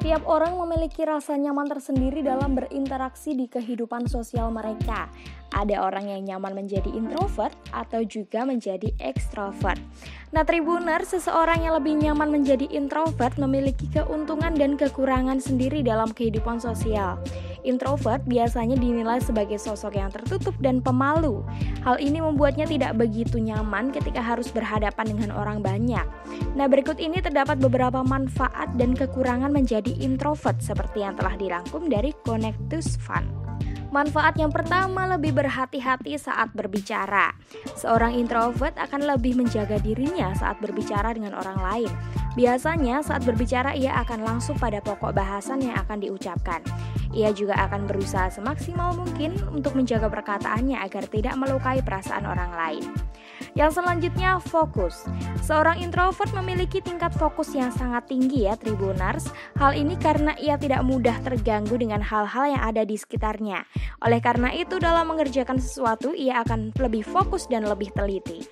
Setiap orang memiliki rasa nyaman tersendiri dalam berinteraksi di kehidupan sosial mereka. Ada orang yang nyaman menjadi introvert atau juga menjadi ekstrovert. Nah, Tribuner, seseorang yang lebih nyaman menjadi introvert memiliki keuntungan dan kekurangan sendiri dalam kehidupan sosial. Introvert biasanya dinilai sebagai sosok yang tertutup dan pemalu. Hal ini membuatnya tidak begitu nyaman ketika harus berhadapan dengan orang banyak. Nah, berikut ini terdapat beberapa manfaat dan kekurangan menjadi introvert seperti yang telah dirangkum dari Connectus Fund. Manfaat yang pertama, lebih berhati-hati saat berbicara. Seorang introvert akan lebih menjaga dirinya saat berbicara dengan orang lain. Biasanya saat berbicara ia akan langsung pada pokok bahasan yang akan diucapkan. Ia juga akan berusaha semaksimal mungkin untuk menjaga perkataannya agar tidak melukai perasaan orang lain. Yang selanjutnya, fokus. Seorang introvert memiliki tingkat fokus yang sangat tinggi ya Tribuners. Hal ini karena ia tidak mudah terganggu dengan hal-hal yang ada di sekitarnya. Oleh karena itu dalam mengerjakan sesuatu ia akan lebih fokus dan lebih teliti.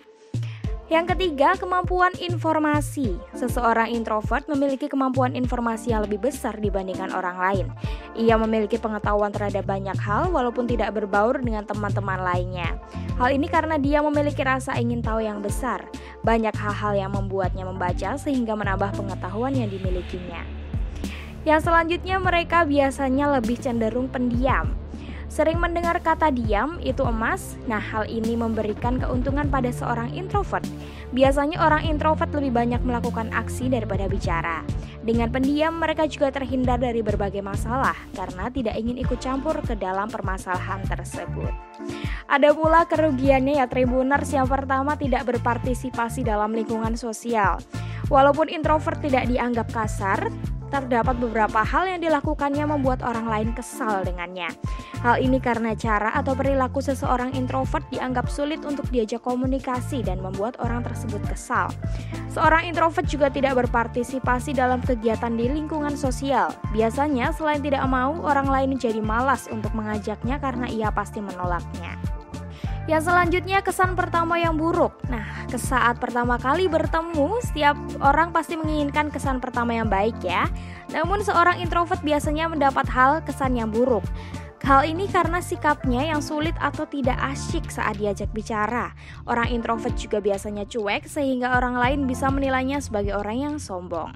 Yang ketiga, kemampuan informasi. Seseorang introvert memiliki kemampuan informasi yang lebih besar dibandingkan orang lain. Ia memiliki pengetahuan terhadap banyak hal walaupun tidak berbaur dengan teman-teman lainnya. Hal ini karena dia memiliki rasa ingin tahu yang besar. Banyak hal-hal yang membuatnya membaca sehingga menambah pengetahuan yang dimilikinya. Yang selanjutnya, mereka biasanya lebih cenderung pendiam. Sering mendengar kata diam itu emas. Nah, hal ini memberikan keuntungan pada seorang introvert. Biasanya orang introvert lebih banyak melakukan aksi daripada bicara. Dengan pendiam, mereka juga terhindar dari berbagai masalah karena tidak ingin ikut campur ke dalam permasalahan tersebut. Ada pula kerugiannya ya Tribuners. Yang pertama, tidak berpartisipasi dalam lingkungan sosial. Walaupun introvert tidak dianggap kasar, terdapat beberapa hal yang dilakukannya membuat orang lain kesal dengannya. Hal ini karena cara atau perilaku seseorang introvert dianggap sulit untuk diajak komunikasi dan membuat orang tersebut kesal. Seorang introvert juga tidak berpartisipasi dalam kegiatan di lingkungan sosial. Biasanya selain tidak mau, orang lain menjadi malas untuk mengajaknya karena ia pasti menolaknya. Yang selanjutnya, kesan pertama yang buruk. Nah, saat pertama kali bertemu, setiap orang pasti menginginkan kesan pertama yang baik ya. Namun seorang introvert biasanya mendapat kesan yang buruk. Hal ini karena sikapnya yang sulit atau tidak asyik saat diajak bicara. Orang introvert juga biasanya cuek sehingga orang lain bisa menilainya sebagai orang yang sombong.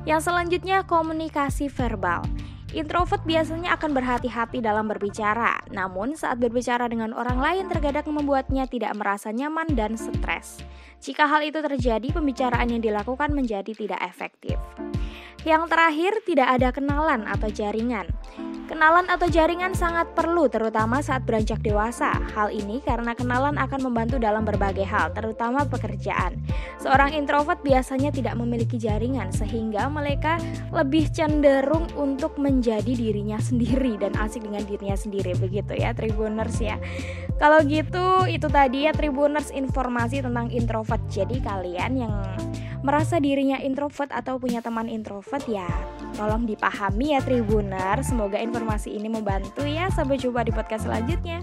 Yang selanjutnya, komunikasi verbal. Introvert biasanya akan berhati-hati dalam berbicara, namun saat berbicara dengan orang lain terkadang membuatnya tidak merasa nyaman dan stres. Jika hal itu terjadi, pembicaraan yang dilakukan menjadi tidak efektif. Yang terakhir, tidak ada kenalan atau jaringan. Kenalan atau jaringan sangat perlu terutama saat beranjak dewasa. Hal ini karena kenalan akan membantu dalam berbagai hal, terutama pekerjaan. Seorang introvert biasanya tidak memiliki jaringan sehingga mereka lebih cenderung untuk menjadi dirinya sendiri dan asik dengan dirinya sendiri. Begitu ya Tribuners ya. Kalau gitu itu tadi ya Tribuners informasi tentang introvert. Jadi kalian yang merasa dirinya introvert atau punya teman introvert ya tolong dipahami ya Tribuner. Semoga informasi ini membantu ya. Sampai jumpa di podcast selanjutnya.